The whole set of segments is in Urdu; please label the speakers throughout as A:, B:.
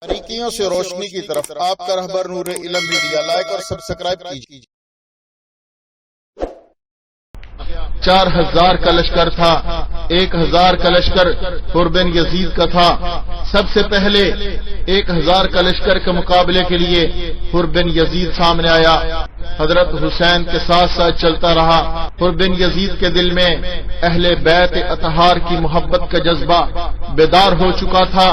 A: باریکیوں سے روشنی کی طرف آپ کا رہبر نور علم میڈیا لائک اور سبسکرائب کیجیے۔
B: 4000 کا لشکر تھا، 1000 کا لشکر حر بن یزید کا تھا۔ سب سے پہلے 1000 کا لشکر کے مقابلے کے لیے حر بن یزید سامنے آیا، حضرت حسین کے ساتھ ساتھ چلتا رہا۔ حر بن یزید کے دل میں اہل بیت اطہار کی محبت کا جذبہ بیدار ہو چکا تھا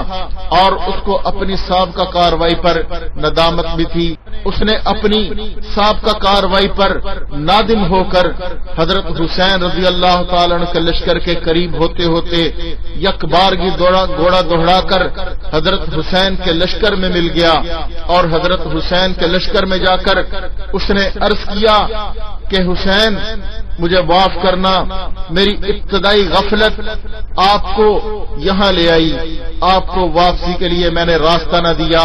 B: اور اس کو اپنی سابقہ کارروائی پر ندامت بھی تھی۔ اس نے اپنی سابقہ کارروائی پر نادم ہو کر حضرت حسین رضی اللہ تعالیٰ عنہ کے لشکر کے قریب ہوتے ہوتے یک بارگی گھوڑا دوڑا کر حضرت حسین کے لشکر میں مل گیا اور حضرت حسین کے لشکر میں جا کر اس نے عرض کیا کہ حسین مجھے معاف کرنا، میری ابتدائی غفلت آپ کو یہاں لے آئی، آپ کو واپسی کے لیے میں نے راستہ نہ دیا،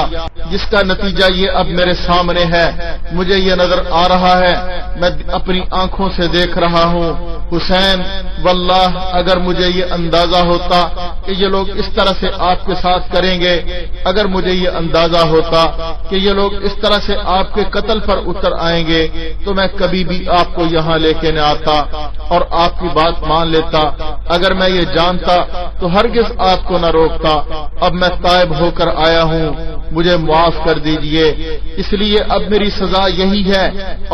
B: جس کا نتیجہ یہ اب میرے سامنے ہے، مجھے یہ نظر آ رہا ہے، میں اپنی آنکھوں سے دیکھ رہا ہوں۔ حسین واللہ اگر مجھے یہ اندازہ ہوتا کہ یہ لوگ اس طرح سے آپ کے ساتھ کریں گے، اگر مجھے یہ اندازہ ہوتا کہ یہ لوگ اس طرح سے آپ کے قتل پر اتر آئیں گے تو میں کبھی بھی آپ کو یہاں لے کے نہ آتا اور آپ کی بات مان لیتا۔ اگر میں یہ جانتا تو ہرگز آپ کو نہ روکتا۔ اب میں تائب ہو کر آیا ہوں، مجھے معاف کر دیجئے۔ اس لیے اب میری سزا یہی ہے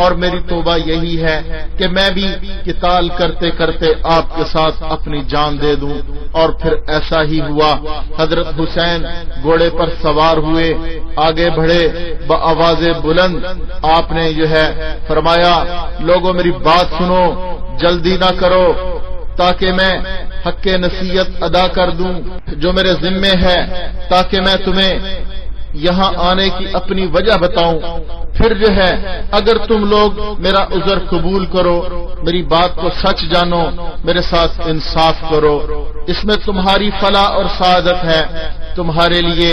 B: اور میری توبہ یہی ہے کہ میں بھی قتال کرتے کرتے آپ کے ساتھ اپنی جان دے دوں۔ اور پھر ایسا ہی ہوا۔ حضرت حسین گھوڑے پر سوار ہوئے، آگے بڑھے، بآواز بلند آپ نے جو ہے فرمایا، لوگوں میری بات سنو، جلدی نہ کرو تاکہ میں حق نصیحت ادا کر دوں جو میرے ذمے ہے، تاکہ میں تمہیں یہاں آنے کی اپنی وجہ بتاؤں۔ پھر جو ہے اگر تم لوگ میرا عذر قبول کرو، میری بات کو سچ جانو، میرے ساتھ انصاف کرو، اس میں تمہاری فلاح اور سعادت ہے۔ تمہارے لیے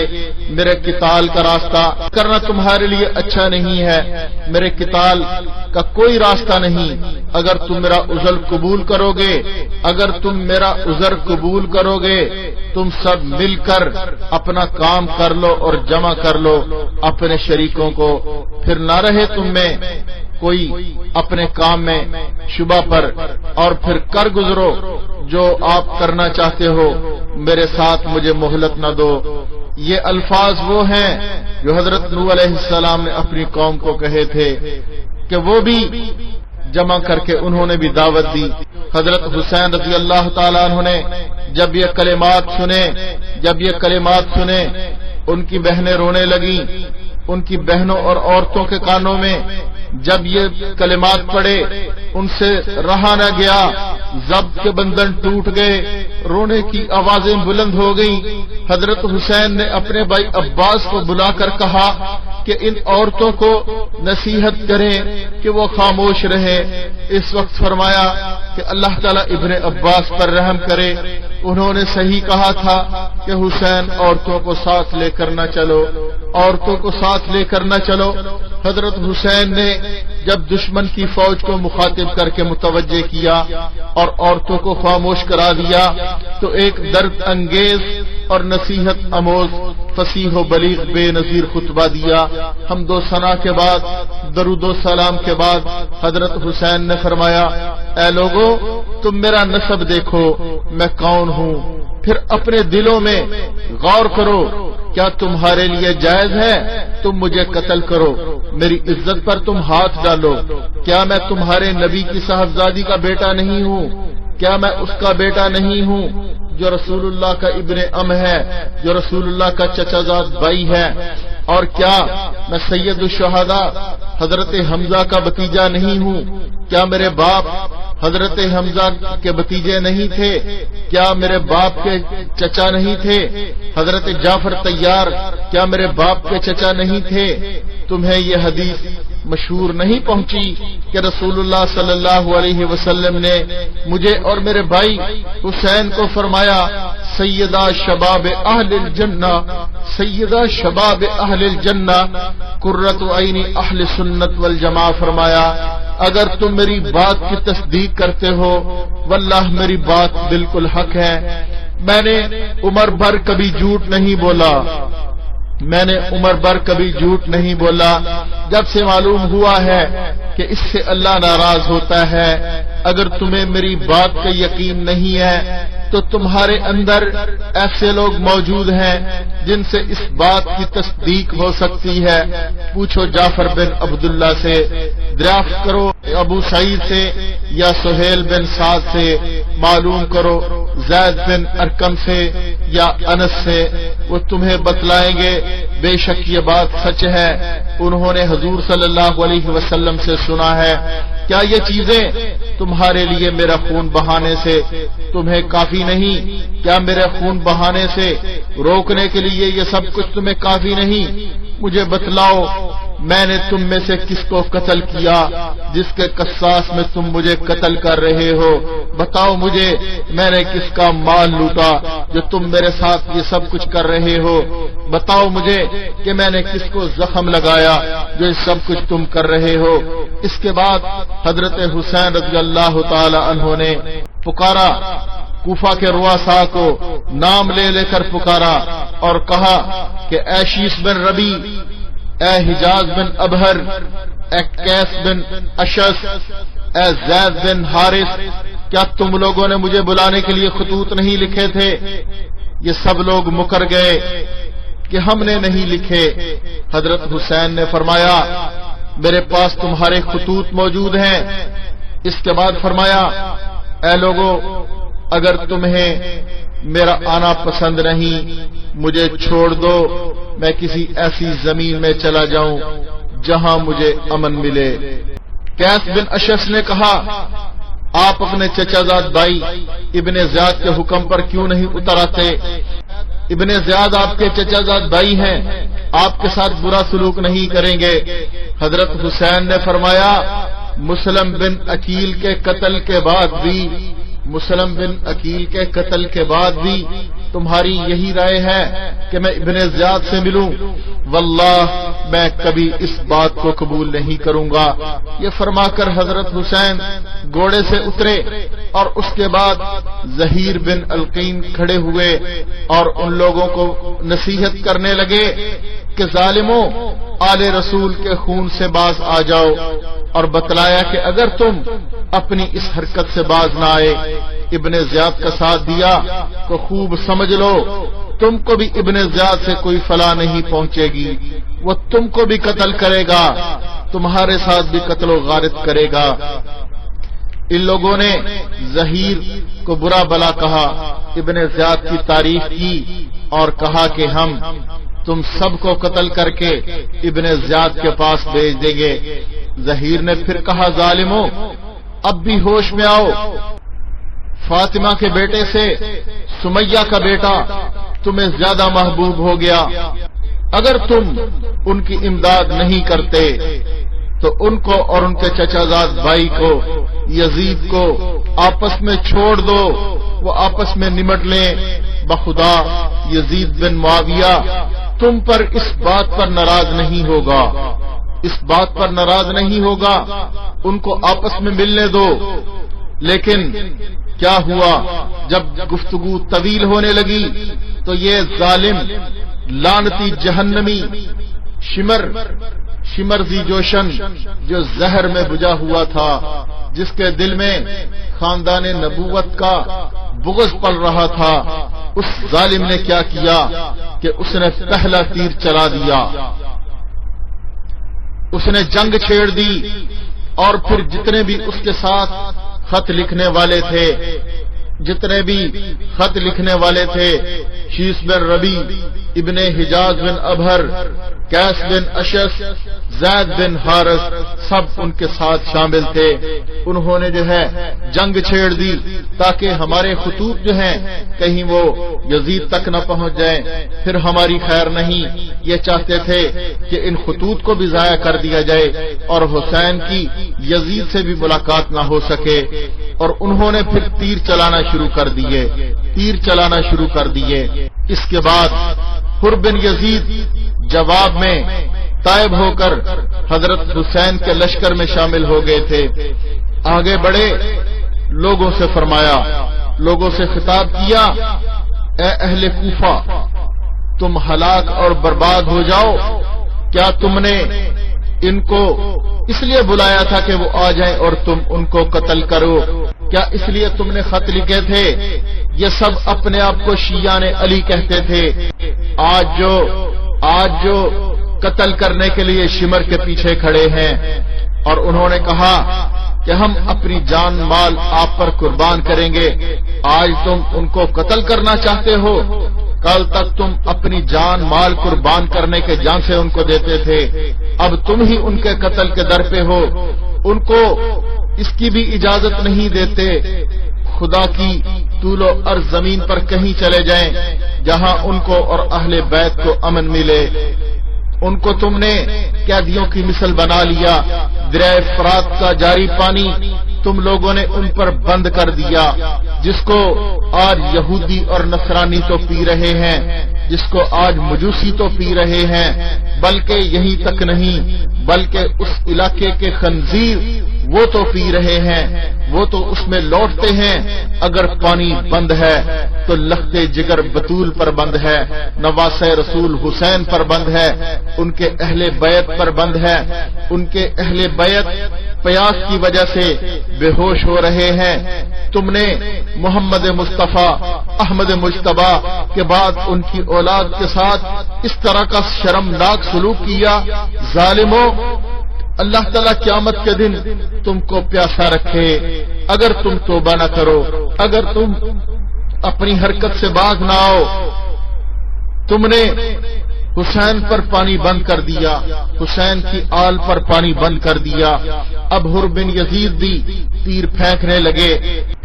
B: میرے قتال کا راستہ کرنا تمہارے لیے اچھا نہیں ہے، میرے قتال کا کوئی راستہ نہیں۔ اگر تم میرا عذر قبول کرو گے، اگر تم میرا عذر قبول کرو گے، تم سب مل کر اپنا کام کر لو اور جمع کر لو اپنے شریکوں کو، پھر نہ رہے تم میں کوئی اپنے کام میں شبہ پر، اور پھر کر گزرو جو آپ کرنا چاہتے ہو، میرے ساتھ مجھے مہلت نہ دو۔ یہ الفاظ وہ ہیں جو حضرت نوح علیہ السلام نے اپنی قوم کو کہے تھے کہ وہ بھی جمع کر کے انہوں نے بھی دعوت دی۔ حضرت حسین رضی اللہ تعالیٰ عنہ نے جب یہ کلمات سنے ان کی بہنیں رونے لگیں، ان کی بہنوں اور عورتوں کے کانوں میں جب یہ کلمات پڑے ان سے رہا نہ گیا، ضبط کے بندھن ٹوٹ گئے، رونے کی آوازیں بلند ہو گئیں۔ حضرت حسین نے اپنے بھائی عباس کو بلا کر کہا کہ ان عورتوں کو نصیحت کریں کہ وہ خاموش رہیں۔ اس وقت فرمایا کہ اللہ تعالیٰ ابن عباس پر رحم کرے، انہوں نے صحیح کہا تھا کہ حسین عورتوں کو ساتھ لے کر نہ چلو، عورتوں کو ساتھ لے کر نہ چلو۔ حضرت حسین نے جب دشمن کی فوج کو مخاطب کر کے متوجہ کیا اور عورتوں کو خاموش کرا دیا تو ایک درد انگیز اور نصیحت آموز فصیح و بلیغ بے نظیر خطبہ دیا۔ حمد و ثنا کے بعد، درود و سلام کے بعد حضرت حسین نے فرمایا، اے لوگو تم میرا نسب دیکھو، میں کون ہوں، پھر اپنے دلوں میں غور کرو، کیا تمہارے لیے جائز ہے تم مجھے قتل کرو، میری عزت پر تم ہاتھ ڈالو؟ کیا میں تمہارے نبی کی صاحبزادی کا بیٹا نہیں ہوں؟ کیا میں اس کا بیٹا نہیں ہوں جو رسول اللہ کا ابن ام ہے، جو رسول اللہ کا چچا زاد بھائی ہے؟ اور کیا میں سید الشہداء حضرت حمزہ کا بھتیجا نہیں ہوں؟ کیا میرے باپ حضرت حمزہ کے بھتیجے نہیں تھے؟ کیا میرے باپ کے چچا نہیں تھے؟ حضرت جعفر طیار کیا میرے باپ کے چچا نہیں تھے؟ تمہیں یہ حدیث مشہور نہیں پہنچی کہ رسول اللہ صلی اللہ علیہ وسلم نے مجھے اور میرے بھائی حسین کو فرمایا، سیدہ شباب اہل الجنہ، سیدہ شباب اہل الجنہ، قرۃ عین اہل سنت والجماعہ فرمایا۔ اگر تم میری بات کی تصدیق کرتے ہو، واللہ میری بات بالکل حق ہے، میں نے عمر بھر کبھی جھوٹ نہیں بولا، میں نے عمر بھر کبھی جھوٹ نہیں بولا جب سے معلوم ہوا ہے کہ اس سے اللہ ناراض ہوتا ہے۔ اگر تمہیں میری بات کا یقین نہیں ہے تو تمہارے اندر ایسے لوگ موجود ہیں جن سے اس بات کی تصدیق ہو سکتی ہے۔ پوچھو جعفر بن عبداللہ سے، دریافت کرو ابو سعید سے یا سہیل بن سعد سے، معلوم کرو زید بن ارقم سے یا انس سے، وہ تمہیں بتلائیں گے۔ بے شک یہ بات سچ ہے، انہوں نے حضور صلی اللہ علیہ وسلم سے سنا ہے۔ کیا یہ چیزیں تمہارے لیے میرا خون بہانے سے تمہیں کافی نہیں؟ کیا میرے خون بہانے سے روکنے کے لیے یہ سب کچھ تمہیں کافی نہیں؟ مجھے بتلاؤ میں نے تم میں سے کس کو قتل کیا جس کے قصاص میں تم مجھے قتل کر رہے ہو؟ بتاؤ مجھے میں نے کس کا مال لوٹا جو تم میرے ساتھ یہ سب کچھ کر رہے ہو؟ بتاؤ مجھے کہ میں نے کس کو زخم لگایا جو یہ سب کچھ تم کر رہے ہو؟ اس کے بعد حضرت حسین رضی اللہ تعالی عنہ نے پکارا، کوفہ کے رؤساء کو نام لے لے کر پکارا اور کہا کہ اے شیس بن ربی، اے حجاز بن ابہر، اے قیس بن اشس، اے زید بن حارث، کیا تم لوگوں نے مجھے بلانے کے لیے خطوط نہیں لکھے تھے؟ یہ سب لوگ مکر گئے کہ ہم نے نہیں لکھے۔ حضرت حسین نے فرمایا میرے پاس تمہارے خطوط موجود ہیں۔ اس کے بعد فرمایا اے لوگو، اگر تمہیں میرا آنا پسند نہیں مجھے چھوڑ دو، میں کسی ایسی زمین میں چلا جاؤں جہاں مجھے امن ملے۔ قیس بن اشس نے کہا آپ اپنے چچا زاد بھائی ابن زیاد کے حکم پر کیوں نہیں اتر آتے؟ ابن زیاد آپ کے چچا زاد بھائی ہیں، آپ کے ساتھ برا سلوک نہیں کریں گے۔ حضرت حسین نے فرمایا مسلم بن عقیل کے قتل کے بعد بھی تمہاری یہی رائے ہے کہ میں ابن زیاد سے ملوں؟ واللہ میں کبھی اس بات کو قبول نہیں کروں گا۔ یہ فرما کر حضرت حسین گھوڑے سے اترے اور اس کے بعد زہیر بن القین کھڑے ہوئے اور ان لوگوں کو نصیحت کرنے لگے کہ ظالموں، آل رسول کے خون سے باز آ جاؤ، اور بتلایا کہ اگر تم اپنی اس حرکت سے باز نہ آئے، ابن زیاد کا ساتھ دیا تو خوب سمجھ لو تم کو بھی ابن زیاد سے کوئی فلاح نہیں پہنچے گی، وہ تم کو بھی قتل کرے گا، تمہارے ساتھ بھی قتل و غارت کرے گا۔ ان لوگوں نے زہیر کو برا بلا کہا، ابن زیاد کی تعریف کی اور کہا کہ ہم تم سب کو قتل کر کے ابن زیاد کے پاس بھیج دیں گے۔ زہیر نے پھر کہا ظالموں، اب بھی ہوش میں آؤ، فاطمہ کے بیٹے سے سمیہ کا بیٹا تمہیں زیادہ محبوب ہو گیا۔ اگر تم ان کی امداد نہیں کرتے تو ان کو اور ان کے چچا زاد بھائی کو یزید کو آپس میں چھوڑ دو، وہ آپس میں نمٹ لیں۔ بخدا یزید بن معاویہ تم پر اس بات پر ناراض نہیں ہوگا، ان کو آپس میں ملنے دو۔ لیکن کیا ہوا؟ جب گفتگو طویل ہونے لگی تو یہ ظالم لعنتی جہنمی شمر ذی جوشن جو زہر میں بجھا ہوا تھا، جس کے دل میں خاندان نبوت کا بغض پل رہا تھا، اس ظالم نے کیا کیا کہ اس نے پہلا تیر چلا دیا، اس نے جنگ چھیڑ دی، اور پھر جتنے بھی اس کے ساتھ خط لکھنے والے تھے شیس بن ربی، ابن حجاز بن ابہر، قیس بن اشس، زید بن حارث، سب ان کے ساتھ شامل تھے۔ انہوں نے جو ہے جنگ چھیڑ دی تاکہ ہمارے خطوط جو ہیں کہیں وہ یزید تک نہ پہنچ جائیں، پھر ہماری خیر نہیں۔ یہ چاہتے تھے کہ ان خطوط کو بھی ضائع کر دیا جائے اور حسین کی یزید سے بھی ملاقات نہ ہو سکے، اور انہوں نے پھر تیر چلانا شروع کر دیے۔ اس کے بعد حر بن یزید جواب میں طائب ہو کر حضرت حسین کے لشکر میں شامل ہو گئے تھے۔ آگے بڑھے، لوگوں سے فرمایا، لوگوں سے خطاب کیا، اے اہل کوفہ، تم ہلاک اور برباد ہو جاؤ؟ کیا تم نے ان کو اس لیے بلایا تھا کہ وہ آ جائیں اور تم ان کو قتل کرو؟ کیا اس لیے تم نے خط لکھے تھے؟ یہ سب اپنے آپ کو شیعان علی کہتے تھے۔ آج جو قتل کرنے کے لیے شمر کے پیچھے کھڑے ہیں اور انہوں نے کہا کہ ہم اپنی جان مال آپ پر قربان کریں گے، آج تم ان کو قتل کرنا چاہتے ہو؟ کل تک تم اپنی جان مال قربان کرنے کے جان سے ان کو دیتے تھے، اب تم ہی ان کے قتل کے در پہ ہو، ان کو اس کی بھی اجازت نہیں دیتے۔ خدا کی طول و عرض زمین پر کہیں چلے جائیں جہاں ان کو اور اہل بیت کو امن ملے، ان کو تم نے قیدیوں کی مثل بنا لیا۔ دریائے فرات کا جاری پانی تم لوگوں نے ان پر بند کر دیا، جس کو آج یہودی اور نصرانی تو پی رہے ہیں، جس کو آج مجوسی تو پی رہے ہیں، بلکہ یہیں تک نہیں بلکہ اس علاقے کے خنزیر وہ تو پی رہے ہیں، وہ تو اس میں لوٹتے ہیں۔ اگر پانی بند ہے تو لخت جگر بطول پر بند ہے، نواسہ رسول حسین پر بند ہے، ان کے اہل بیت پر بند ہے۔ ان کے اہل بیت پیاس کی وجہ سے بے ہوش ہو رہے ہیں۔ تم نے محمد مصطفیٰ احمد مجتبیٰ کے بعد ان کی اولاد کے ساتھ اس طرح کا شرمناک سلوک کیا۔ ظالموں، اللہ تعالیٰ قیامت کے دن تم کو پیاسا رکھے اگر تم توبہ نہ کرو، اگر تم اپنی حرکت سے باز نہ آؤ۔ تم نے حسین پر پانی بند کر دیا، حسین کی آل پر پانی بند کر دیا۔ اب حر بن یزید بھی تیر پھینکنے لگے،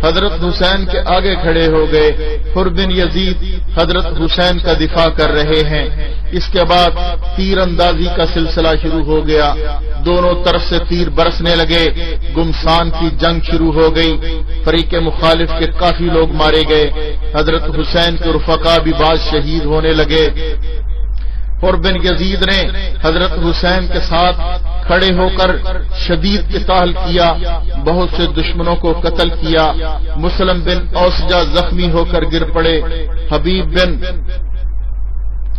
B: حضرت حسین کے آگے کھڑے ہو گئے۔ حر بن یزید حضرت حسین کا دفاع کر رہے ہیں۔ اس کے بعد تیر اندازی کا سلسلہ شروع ہو گیا، دونوں طرف سے تیر برسنے لگے، گمسان کی جنگ شروع ہو گئی، فریق مخالف کے کافی لوگ مارے گئے، حضرت حسین کے رفقا بھی بعض شہید ہونے لگے۔ حر بن یزید نے حضرت حسین کے ساتھ کھڑے ہو کر شدید قتال کیا، بہت سے دشمنوں کو قتل کیا۔ مسلم بن اوسجہ زخمی ہو کر گر پڑے، حبیب بن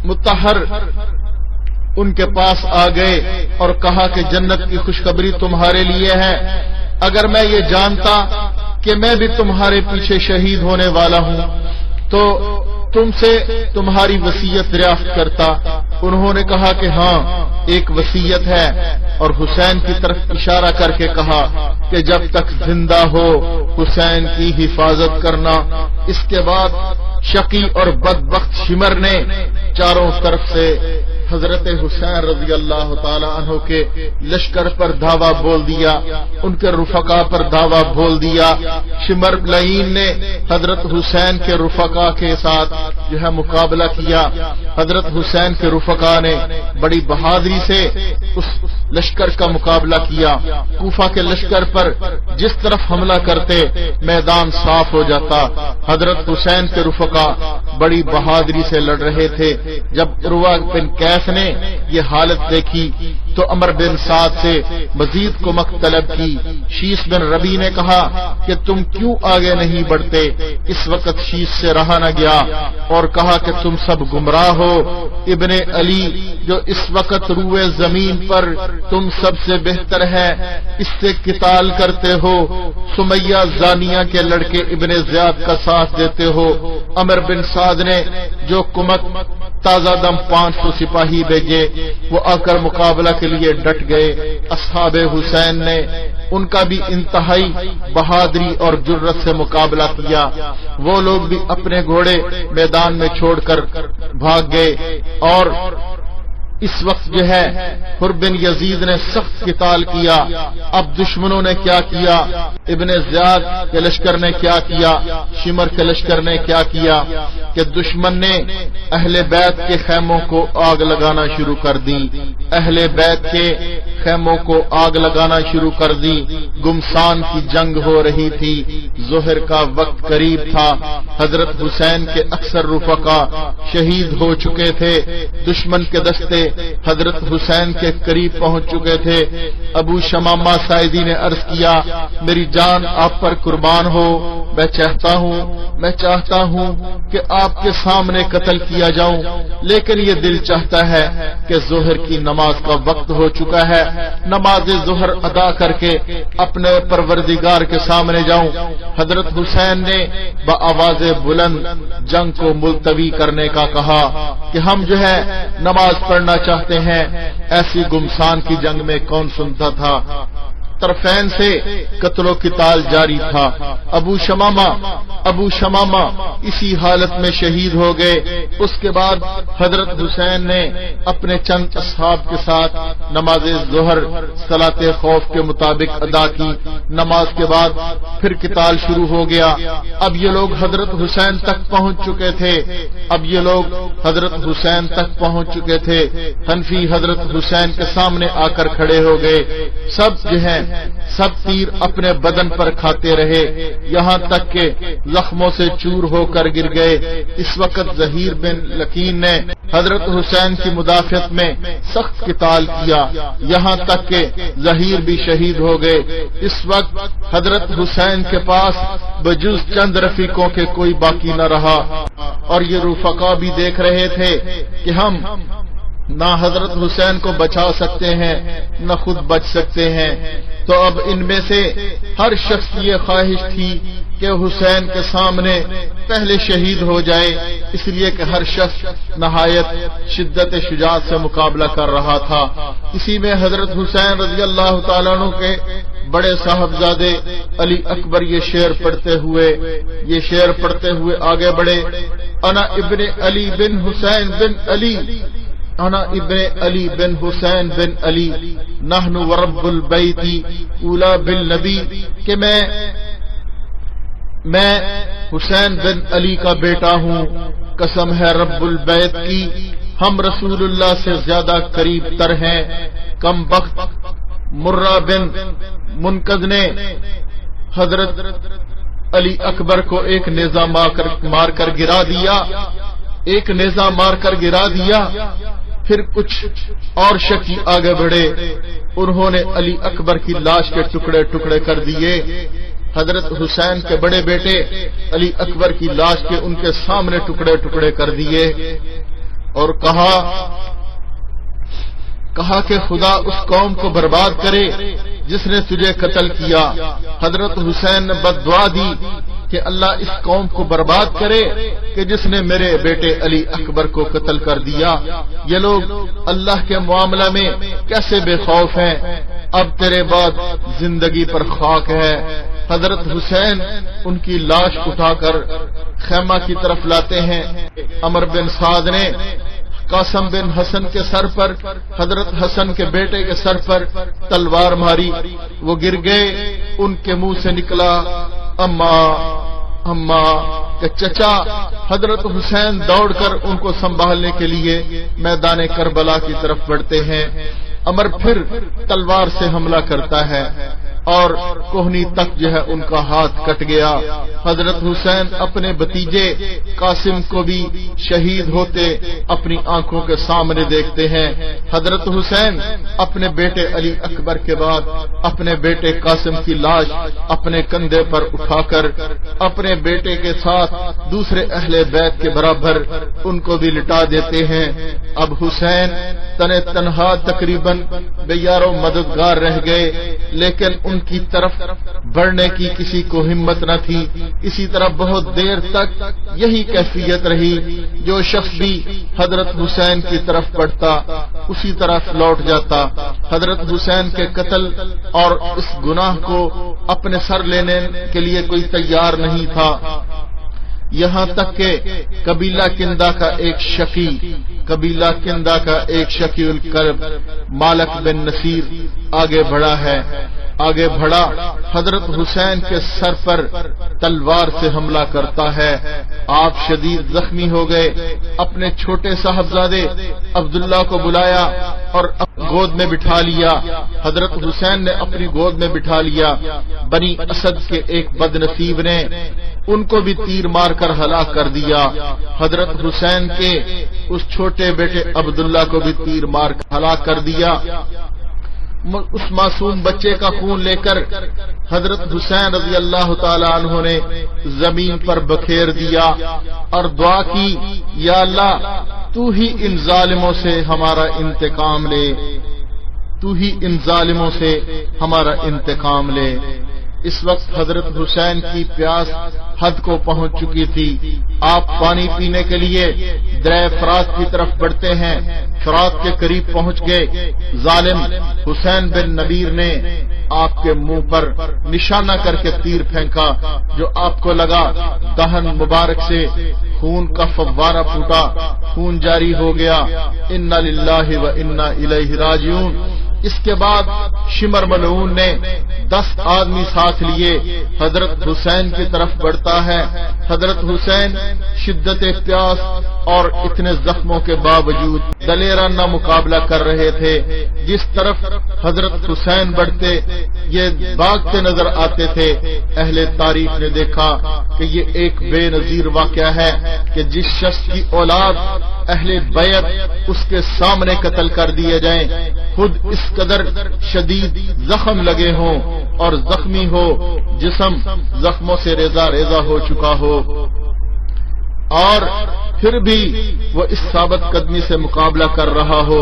B: مطہر ان کے پاس آ گئے اور کہا کہ جنت کی خوشخبری تمہارے لیے ہے، اگر میں یہ جانتا کہ میں بھی تمہارے پیچھے شہید ہونے والا ہوں تو تم سے تمہاری وصیت دریافت کرتا۔ انہوں نے کہا کہ ہاں ایک وصیت ہے، اور حسین کی طرف اشارہ کر کے کہا کہ جب تک زندہ ہو حسین کی حفاظت کرنا۔ اس کے بعد شقی اور بدبخت شمر نے چاروں طرف سے حضرت حسین رضی اللہ تعالی عنہ کے لشکر پر دھاوا بول دیا، ان کے رفقا پر دھاوا بول دیا۔ شمر لعین نے حضرت حسین کے رفقا کے ساتھ جو ہے مقابلہ کیا۔ حضرت حسین کے رفقا نے بڑی بہادری سے اس لشکر کا مقابلہ کیا۔ کوفہ کے لشکر پر جس طرف حملہ کرتے میدان صاف ہو جاتا۔ حضرت حسین کے رفقا بڑی بہادری سے لڑ رہے تھے۔ جب عروہ بن کیس نے یہ حالت دیکھی تو عمر بن سعد سے مزید کمک طلب کی۔ شیس بن ربی نے کہا کہ تم کیوں آگے نہیں بڑھتے؟ اس وقت شیس سے رہا نہ گیا اور کہا کہ تم سب گمراہ ہو، ابن علی جو اس وقت روئے زمین پر تم سب سے بہتر ہے، اس سے قتال کرتے ہو، سمیہ زانیہ کے لڑکے ابن زیاد کا ساتھ دیتے ہو۔ عمر بن سعد نے جو کمک تازہ دم 500 سپاہی بھیجے، وہ آ کر مقابلہ کے لیے ڈٹ گئے۔ اصحاب حسین نے ان کا بھی انتہائی بہادری اور جرت سے مقابلہ کیا۔ وہ لوگ بھی اپنے گھوڑے میدان میں چھوڑ کر بھاگ گئے، اور اس وقت جو ہے حر بن یزید نے سخت قتال کیا۔ اب دشمنوں نے کیا کیا، ابن زیاد کے لشکر نے کیا کیا، شمر کے لشکر نے کیا کیا کہ دشمن نے اہل بیت کے خیموں کو آگ لگانا شروع کر دی۔ اہل بیت کے خیموں کو آگ لگانا شروع کر دی۔ گمسان کی جنگ ہو رہی تھی، ظہر کا وقت قریب تھا۔ حضرت حسین کے اکثر رفقا شہید ہو چکے تھے، دشمن کے دستے حضرت حسین کے قریب پہنچ چکے تھے۔ ابو شمامہ سائدی نے عرض کیا، میری جان آپ پر قربان ہو، میں چاہتا ہوں کہ آپ کے سامنے قتل کیا جاؤں، لیکن یہ دل چاہتا ہے کہ ظہر کی نماز کا وقت ہو چکا ہے، نماز ظہر ادا کر کے اپنے پروردگار کے سامنے جاؤں۔ حضرت حسین نے بآواز بلند جنگ کو ملتوی کرنے کا کہا کہ ہم نماز پڑھنا چاہتے ہیں۔ ایسی گمسان کی جنگ میں کون سنتا تھا؟ طرفین سے قتل و قتال جاری تھا۔ ابو شمامہ اسی حالت میں شہید ہو گئے۔ اس کے بعد حضرت حسین نے اپنے چند اصحاب کے ساتھ نماز ظہر صلاۃ خوف کے مطابق ادا کی۔ نماز کے بعد پھر قتال شروع ہو گیا۔ اب یہ لوگ حضرت حسین تک پہنچ چکے تھے۔ حنفی حضرت حسین کے سامنے آ کر کھڑے ہو گئے۔ سب تیر اپنے بدن پر کھاتے رہے، یہاں تک کہ زخموں سے چور ہو کر گر گئے۔ اس وقت ظہیر بن لکین نے حضرت حسین کی مدافعت میں سخت قتال کیا، یہاں تک کہ ظہیر بھی شہید ہو گئے۔ اس وقت حضرت حسین کے پاس بجز چند رفیقوں کے کوئی باقی نہ رہا، اور یہ رفقا بھی دیکھ رہے تھے کہ ہم نہ حضرت حسین کو بچا سکتے ہیں نہ خود بچ سکتے ہیں۔ تو اب ان میں سے ہر شخص کی یہ خواہش تھی کہ حسین کے سامنے پہلے شہید ہو جائے، اس لیے کہ ہر شخص نہایت شدت شجاعت سے مقابلہ کر رہا تھا۔ اسی میں حضرت حسین رضی اللہ تعالیٰ عنہ کے بڑے صاحبزادے علی اکبر یہ شعر پڑھتے ہوئے آگے بڑھے۔ انا ابن علی بن حسین بن علی، انا ابن علی بن حسین بن علی، نحن ورب البیت اولا بالنبی، کہ میں حسین بن علی کا بیٹا ہوں، قسم ہے رب البیت کی، ہم رسول اللہ سے زیادہ قریب تر ہیں۔ کم بخت مرہ بن منقذ نے حضرت علی اکبر کو ایک نیزہ مار کر گرا دیا۔ پھر کچھ اور شکی آگے بڑھے، انہوں نے علی اکبر کی لاش کے ٹکڑے ٹکڑے کر دیے۔ حضرت حسین کے بڑے بیٹے علی اکبر کی لاش کے ان کے سامنے ٹکڑے ٹکڑے کر دیے، اور کہا کہ خدا اس قوم کو برباد کرے جس نے تجھے قتل کیا۔ حضرت حسین نے بد دعا دی کہ اللہ اس قوم کو برباد کرے کہ جس نے میرے بیٹے علی اکبر کو قتل کر دیا۔ یہ لوگ اللہ کے معاملہ میں کیسے بے خوف ہیں، اب تیرے بعد زندگی پر خاک ہے۔ حضرت حسین ان کی لاش اٹھا کر خیمہ کی طرف لاتے ہیں۔ عمر بن سعد نے قاسم بن حسن کے سر پر، حضرت حسن کے بیٹے کے سر پر تلوار ماری، وہ گر گئے۔ ان کے منہ سے نکلا اماں کہ چچا۔ حضرت حسین دوڑ کر ان کو سنبھالنے کے لیے میدان کربلا کی طرف بڑھتے ہیں۔ عمر پھر تلوار سے حملہ کرتا ہے اور کوہنی تک ان کا ہاتھ کٹ گیا۔ حضرت حسین اپنے بھتیجے قاسم کو بھی شہید ہوتے اپنی آنکھوں کے سامنے دیکھتے ہیں۔ حضرت حسین اپنے بیٹے علی اکبر کے بعد اپنے بیٹے قاسم کی لاش اپنے کندھے پر اٹھا کر اپنے بیٹے کے ساتھ دوسرے اہل بیت کے برابر ان کو بھی لٹا دیتے ہیں۔ اب حسین تنہا تقریباً بے یار و مددگار رہ گئے، لیکن ان کی طرف بڑھنے کی کسی کو ہمت نہ تھی۔ اسی طرح بہت دیر تک یہی کیفیت رہی، جو شخص بھی حضرت حسین کی طرف بڑھتا اسی طرف لوٹ جاتا۔ حضرت حسین کے قتل اور اس گناہ کو اپنے سر لینے کے لیے کوئی تیار نہیں تھا، یہاں تک کہ قبیلہ کندہ کا ایک شقی القلب مالک بن نصیر آگے بڑھا حضرت حسین کے سر پر تلوار سے حملہ کرتا ہے۔ آپ شدید زخمی ہو گئے، اپنے چھوٹے صاحبزادے عبداللہ کو بلایا اور گود میں بٹھا لیا، حضرت حسین نے اپنی گود میں بٹھا لیا۔ بنی اسد کے ایک بد نصیب نے ان کو بھی تیر مار کر ہلاک کر دیا۔ حضرت حسین کے اس چھوٹے بیٹے عبداللہ کو بھی تیر مار کر ہلاک کر دیا۔ اس معصوم بچے کا خون لے کر حضرت حسین رضی اللہ تعالی عنہ نے زمین پر بکھیر دیا اور دعا کی، یا اللہ تو ہی ان ظالموں سے ہمارا انتقام لے، تو ہی ان ظالموں سے ہمارا انتقام لے۔ اس وقت حضرت حسین کی پیاس حد کو پہنچ چکی تھی۔ آپ پانی پینے کے لیے دریا فرات کی طرف بڑھتے ہیں، فرات کے قریب پہنچ گئے۔ ظالم حسین بن نبیر نے آپ کے منہ پر نشانہ کر کے تیر پھینکا، جو آپ کو لگا۔ دہن مبارک سے خون کا فوارہ پھوٹا، خون جاری ہو گیا۔ انا للہ و انا الیہ راجعون۔ اس کے بعد شمر ملعون نے 10 آدمی ساتھ لیے حضرت حسین کی طرف بڑھتا ہے۔ حضرت حسین شدت پیاس اور اتنے زخموں کے باوجود دلیرانہ مقابلہ کر رہے تھے۔ جس طرف حضرت حسین بڑھتے یہ بھاگتے نظر آتے تھے۔ اہل تاریخ نے دیکھا کہ یہ ایک بے نظیر واقعہ ہے کہ جس شخص کی اولاد اہل بیعت اس کے سامنے قتل کر دیے جائیں، خود اس قدر شدید زخم لگے ہوں اور زخمی ہو، جسم زخموں سے ریزہ ریزہ ہو چکا ہو، اور پھر بھی وہ اس ثابت قدمی سے مقابلہ کر رہا ہو۔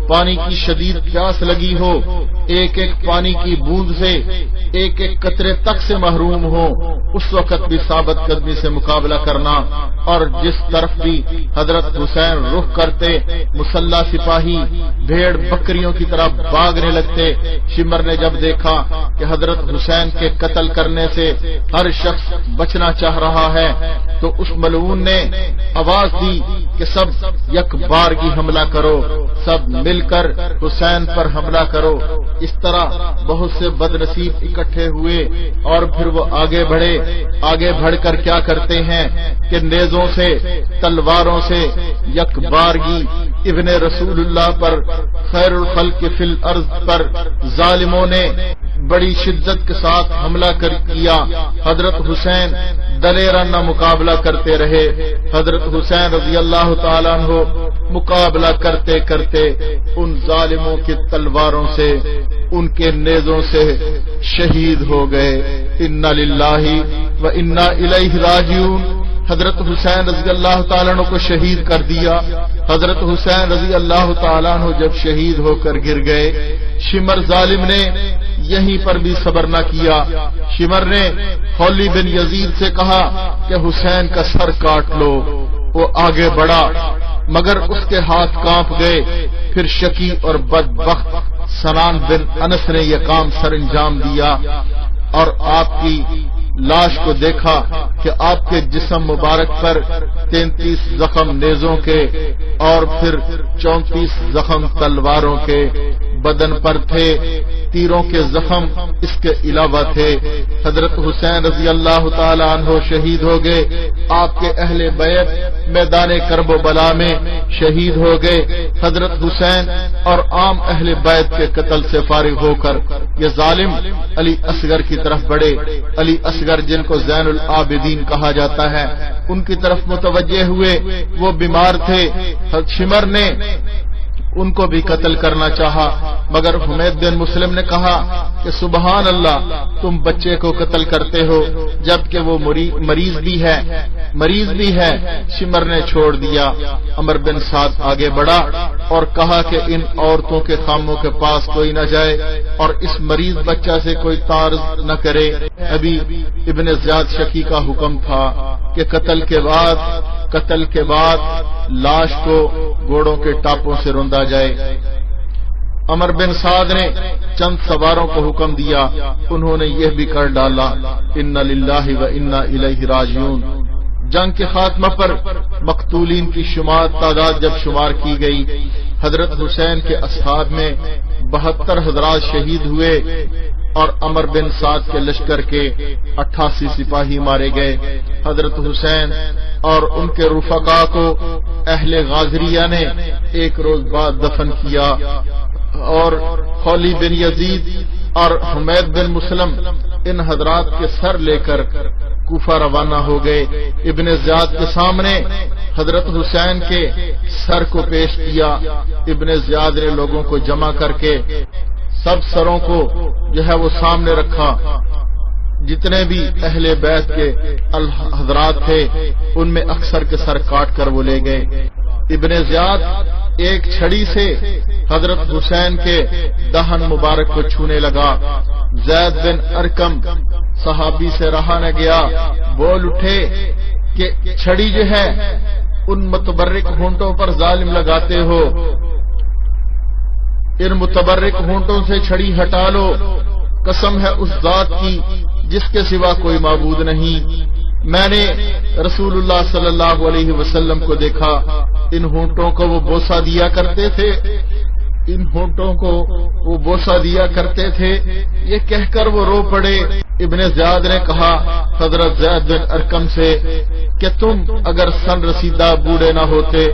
B: پانی کی شدید پیاس لگی ہو، ایک ایک پانی کی بوند سے ایک ایک قطرے تک سے محروم ہو، اس وقت بھی ثابت قدمی سے مقابلہ کرنا۔ اور جس طرف بھی حضرت حسین رخ کرتے، مسلح سپاہی بھیڑ بکریوں کی طرح بھاگنے لگتے۔ شمر نے جب دیکھا کہ حضرت حسین کے قتل کرنے سے ہر شخص بچنا چاہ رہا ہے، تو اس ملعون نے آواز دی کہ سب یک بارگی حملہ کرو، سب مل کر حسین پر حملہ کرو۔ اس طرح بہت سے بد نصیب اکٹھے ہوئے اور پھر وہ آگے بڑھے۔ آگے بڑھ کر کیا کرتے ہیں کہ نیزوں سے، تلواروں سے یک بارگی ابن رسول اللہ پر، خیر الخلق فی الارض پر ظالموں نے بڑی شدت کے ساتھ حملہ کیا۔ حضرت حسین دلیرانہ مقابلہ کرتے رہے۔ حضرت حسین رضی اللہ تعالیٰ عنہ مقابلہ کرتے کرتے ان ظالموں کی تلواروں سے، ان کے نیزوں سے شہید ہو گئے۔ انا للہ و انا الیہ راجعون۔ حضرت حسین رضی اللہ تعالیٰ عنہ کو شہید کر دیا۔ حضرت حسین رضی اللہ تعالیٰ عنہ جب شہید ہو کر گر گئے، شمر ظالم نے یہیں پر بھی صبر نہ کیا۔ شمر نے خولی بن یزید سے کہا کہ حسین کا سر کاٹ لو۔ وہ آگے بڑھا مگر اس کے ہاتھ کانپ گئے۔ پھر شکی اور بدبخت سنان بن انس نے یہ کام سر انجام دیا اور آپ کی لاش کو دیکھا کہ آپ کے جسم مبارک پر 33 زخم نیزوں کے اور پھر 34 زخم تلواروں کے بدن پر تھے۔ تیروں کے زخم اس کے علاوہ تھے۔ حضرت حسین رضی اللہ تعالی عنہ شہید ہو گئے۔ آپ کے اہل بیت میدان کرب و بلا میں شہید ہو گئے۔ حضرت حسین اور عام اہل بیت کے قتل سے فارغ ہو کر یہ ظالم علی اصغر کی طرف بڑھے۔ علی اصغر جن کو زین العابدین کہا جاتا ہے، ان کی طرف متوجہ ہوئے۔ وہ بیمار تھے۔ شمر نے ان کو بھی قتل کرنا چاہا، مگر حمید بن مسلم نے کہا کہ سبحان اللہ، تم بچے کو قتل کرتے ہو جبکہ وہ مریض بھی ہے۔ شمر نے چھوڑ دیا۔ عمر بن سعد آگے بڑھا اور کہا کہ ان عورتوں کے خاموں کے پاس کوئی نہ جائے اور اس مریض بچہ سے کوئی تعارض نہ کرے۔ ابھی ابن زیاد شکی کا حکم تھا کہ قتل کے بعد لاش کو گھوڑوں کے ٹاپوں سے روندا جائے۔ عمر بن سعد نے چند سواروں کو حکم دیا، انہوں نے یہ بھی کر ڈالا۔ انا للہ و انا الیہ راجعون۔ جنگ کے خاتمہ پر مقتولین کی تعداد جب شمار کی گئی، حضرت حسین کے اصحاب میں 72 حضرات شہید ہوئے اور عمر بن سعد کے لشکر کے 88 سپاہی مارے گئے۔ حضرت حسین اور ان کے رفقا کو اہل غازریہ نے ایک روز بعد دفن کیا۔ اور خولی بن یزید اور حمید بن مسلم ان حضرات کے سر لے کر کوفہ روانہ ہو گئے۔ ابن زیاد کے سامنے حضرت حسین کے سر کو پیش کیا۔ ابن زیاد نے لوگوں کو جمع کر کے سب سروں کو جو ہے وہ سامنے رکھا۔ جتنے بھی اہل بیت کے حضرات تھے ان میں اکثر کے سر کاٹ کر وہ لے گئے۔ ابن زیاد ایک چھڑی سے حضرت حسین کے دہن مبارک کو چھونے لگا۔ زید بن ارکم صحابی سے رہا نہ گیا، بول اٹھے کہ چھڑی جو ہے ان متبرک ہونٹوں پر ظالم لگاتے ہو، ان متبرک ہونٹوں سے چھڑی ہٹا لو، قسم ہے اس ذات کی جس کے سوا کوئی معبود نہیں۔ میں نے رسول اللہ صلی اللہ علیہ وسلم کو دیکھا، ان ہونٹوں کو وہ بوسہ دیا کرتے تھے، ان ہونٹوں کو وہ بوسہ دیا کرتے تھے۔ یہ کہہ کر وہ رو پڑے۔ ابن زیاد نے کہا حضرت زید بن ارکم سے کہ تم اگر سن رسیدہ بوڑھے نہ ہوتے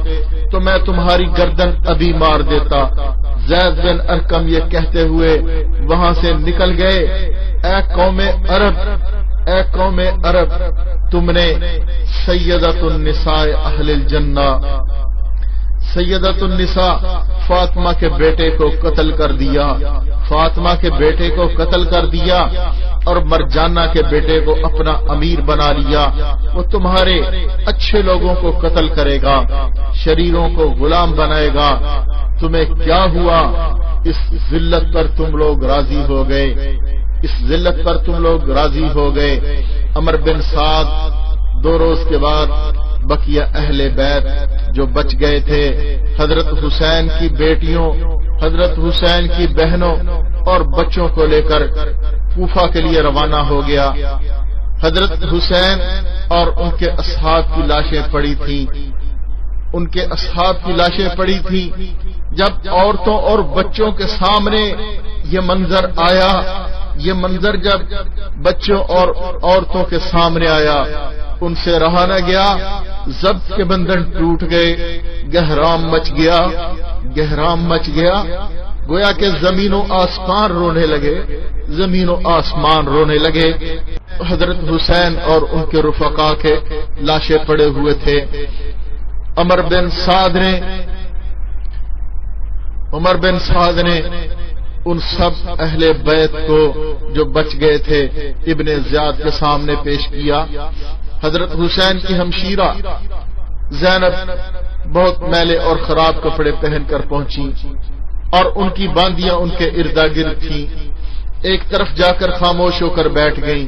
B: تو میں تمہاری گردن ابھی مار دیتا۔ زید بن ارکم یہ کہتے ہوئے وہاں سے نکل گئے۔ اے قوم عرب، اے قوم عرب، تم نے سیدۃ النساء اہل الجنہ، سیدۃ النساء فاطمہ کے بیٹے کو قتل کر دیا، فاطمہ کے بیٹے کو قتل کر دیا اور مرجانہ کے بیٹے کو اپنا امیر بنا لیا۔ وہ تمہارے اچھے لوگوں کو قتل کرے گا، شریروں کو غلام بنائے گا۔ تمہیں کیا ہوا؟ اس ذلت پر تم لوگ راضی ہو گئے، اس ذلت پر تم لوگ راضی ہو گئے۔ عمر بن سعد 2 روز کے بعد بقیہ اہل بیت جو بچ گئے تھے، حضرت حسین کی بیٹیوں، حضرت حسین کی بہنوں اور بچوں کو لے کر کوفہ کے لیے روانہ ہو گیا۔ حضرت حسین اور ان کے اصحاب کی لاشیں پڑی تھیں، ان کے اصحاب کی لاشیں پڑی تھیں۔ جب عورتوں اور بچوں کے سامنے یہ منظر آیا، یہ منظر جب بچوں اور عورتوں کے سامنے آیا، ان سے رہا نہ گیا، ضبط کے بندھن ٹوٹ گئے، گہرام مچ گیا، گہرام مچ گیا، گویا کہ زمین و آسمان رونے لگے، زمین و آسمان رونے لگے۔ حضرت حسین اور ان کے رفقا کے لاشیں پڑے ہوئے تھے۔ عمر بن سعد نے ان سب اہل بیت کو جو بچ گئے تھے ابن زیاد کے سامنے پیش کیا۔ حضرت حسین کی ہمشیرہ زینب بہت میلے اور خراب کپڑے پہن کر پہنچی اور ان کی باندیاں ان کے اردا گرد تھیں۔ ایک طرف جا کر خاموش ہو کر بیٹھ گئیں۔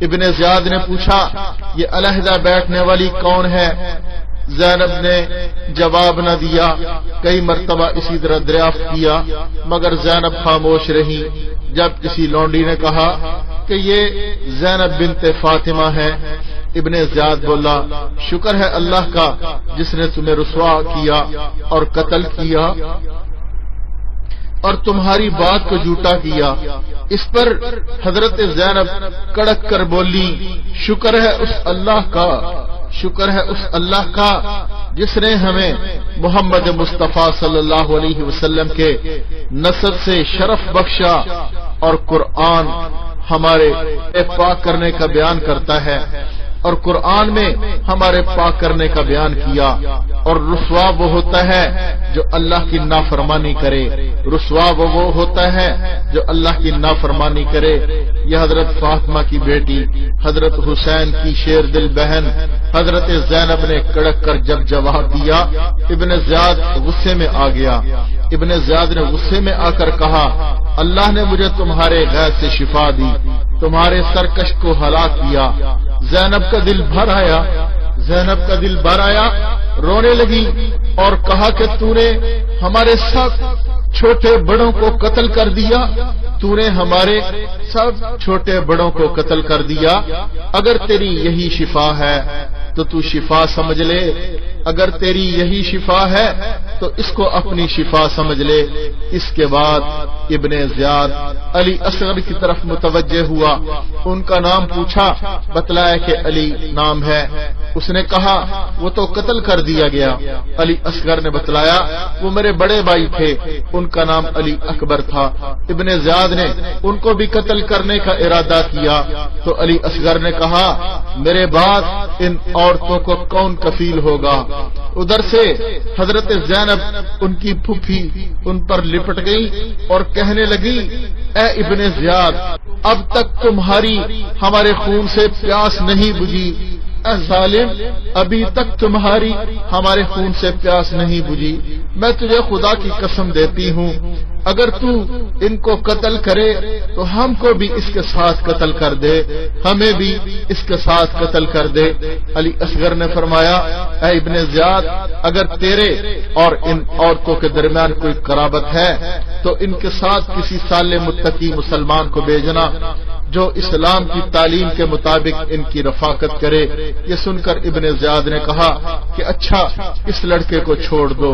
B: ابن زیاد نے پوچھا یہ علیحدہ بیٹھنے والی کون ہے؟ زینب نے جواب نہ دیا، کئی مرتبہ اسی طرح دریافت کیا مگر زینب خاموش رہی۔ جب کسی لونڈی نے کہا کہ یہ زینب بنت فاطمہ ہے، ابن زیاد بولا شکر ہے اللہ کا جس نے تمہیں رسوا کیا اور قتل کیا اور تمہاری بات کو جھوٹا کیا۔ اس پر حضرت زینب کڑک کر بولی شکر ہے اس اللہ کا، شکر ہے اس اللہ کا جس نے ہمیں محمد مصطفیٰ صلی اللہ علیہ وسلم کے نسب سے شرف بخشا اور قرآن ہمارے پاک کرنے کا بیان کرتا ہے، اور قرآن میں ہمارے پاک کرنے کا بیان کیا۔ اور رسوا وہ ہوتا ہے جو اللہ کی نافرمانی کرے، رسوا وہ ہوتا ہے جو اللہ کی نافرمانی کرے۔ یہ حضرت فاطمہ کی بیٹی، حضرت حسین کی شیر دل بہن حضرت زینب نے کڑک کر جب جواب دیا، ابن زیاد غصے میں آ گیا۔ ابن زیاد نے غصے میں آ کر کہا اللہ نے مجھے تمہارے غیظ سے شفا دی، تمہارے سرکش کو ہلاک کیا۔ زینب کا دل بھر آیا، زینب کا دل بھر آیا، رونے لگی اور کہا کہ تو نے ہمارے سب چھوٹے بڑوں کو قتل کر دیا، تو تو نے ہمارے سب چھوٹے بڑوں کو قتل کر دیا، اگر تیری یہی شفا ہے تو تو شفا سمجھ لے، اگر تیری یہی شفا ہے تو اس کو اپنی شفا سمجھ لے۔ اس کے بعد ابن زیاد علی اصغر کی طرف متوجہ ہوا، ان کا نام پوچھا، بتلایا کہ علی نام ہے۔ اس نے کہا وہ تو قتل کر دیا گیا۔ علی اصغر نے بتلایا وہ میرے بڑے بھائی تھے، ان کا نام علی اکبر تھا۔ ابن زیاد نے ان کو بھی قتل کرنے کا ارادہ کیا تو علی اصغر نے کہا میرے بعد ان عورتوں کو کون کفیل ہوگا۔ ادھر سے حضرت زینب ان کی پھوپھی ان پر لپٹ گئی اور کہنے لگی اے ابن زیاد، اب تک تمہاری ہمارے خون سے پیاس نہیں بجھی، اے ظالم ابھی تک تمہاری ہمارے خون سے پیاس نہیں بجھی، میں تجھے خدا کی قسم دیتی ہوں اگر تو ان کو قتل کرے تو ہم کو بھی اس کے ساتھ قتل کر دے، ہمیں بھی اس کے ساتھ قتل کر دے۔ علی اصغر نے فرمایا اے ابن زیاد، اگر تیرے اور ان عورتوں کے درمیان کوئی قرابت ہے تو ان کے ساتھ کسی صالح متقی مسلمان کو بھیجنا جو اسلام کی تعلیم کے مطابق ان کی رفاقت کرے۔ یہ سن کر ابن زیاد نے کہا کہ اچھا اس لڑکے کو چھوڑ دو،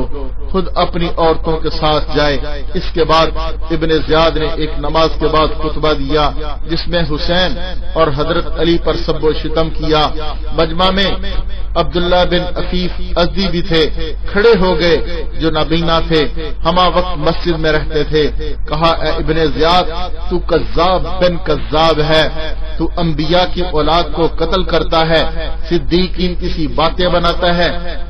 B: خود اپنی عورتوں کے ساتھ جائے۔ اس کے بعد ابن زیاد نے ایک نماز کے بعد خطبہ دیا جس میں حسین اور حضرت علی پر سب و شتم کیا۔ مجمع میں عبداللہ بن عفیف ازدی بھی تھے، کھڑے ہو گئے جو نابینا تھے، ہما وقت مسجد میں رہتے تھے۔ کہا اے ابن زیاد تو کذاب بن کذاب ہے، تو انبیاء کی اولاد کو قتل کرتا ہے، صدیقین کسی باتیں بناتا ہے۔